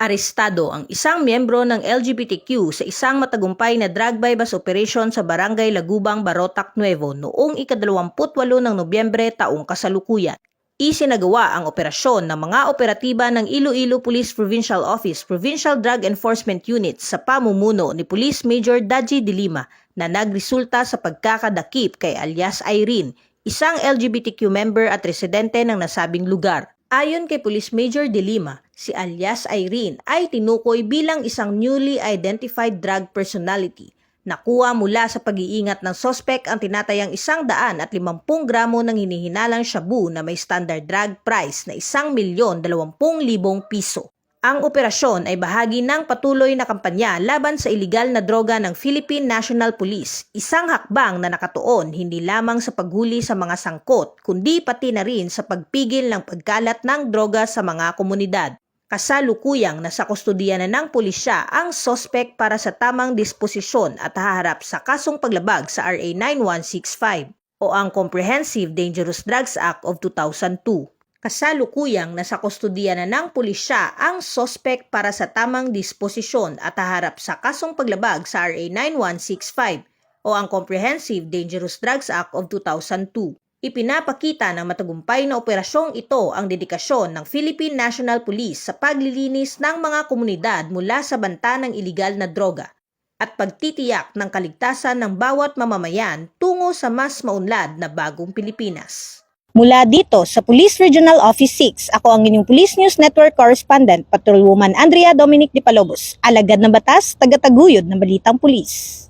Arestado ang isang miyembro ng LGBTQ sa isang matagumpay na drug bypass operation sa Barangay Lagubang, Barotac Nuevo noong ika-28 ng Nobyembre taong kasalukuyan. Isinagawa ang operasyon ng mga operatiba ng Iloilo Police Provincial Office Provincial Drug Enforcement Unit sa pamumuno ni Police Major Daji de Lima na nagresulta sa pagkakadakip kay alias Irene, isang LGBTQ member at residente ng nasabing lugar. Ayon kay Police Major de Lima, si alias Irene ay tinukoy bilang isang newly identified drug personality. Nakuha mula sa pag-iingat ng sospek ang tinatayang 150 gramo ng hinihinalang shabu na may standard drug price na 1,020,000 piso. Ang operasyon ay bahagi ng patuloy na kampanya laban sa ilegal na droga ng Philippine National Police, isang hakbang na nakatuon hindi lamang sa paghuli sa mga sangkot kundi pati na rin sa pagpigil ng pagkalat ng droga sa mga komunidad. Kasalukuyang nasa kustodiya na ng pulisya ang sospek para sa tamang disposisyon at haharap sa kasong paglabag sa RA 9165 o ang Comprehensive Dangerous Drugs Act of 2002. Kasalukuyang nasa kustodiya na ng pulisya ang sospek para sa tamang disposisyon at haharap sa kasong paglabag sa RA 9165 o ang Comprehensive Dangerous Drugs Act of 2002. Ipinapakita ng matagumpay na operasyong ito ang dedikasyon ng Philippine National Police sa paglilinis ng mga komunidad mula sa banta ng iligal na droga at pagtitiyak ng kaligtasan ng bawat mamamayan tungo sa mas maunlad na bagong Pilipinas. Mula dito sa Police Regional Office 6, ako ang inyong Police News Network Correspondent, Patrolwoman Andrea Dominic de Palobos, alagad ng batas, tagataguyod ng balitang pulis.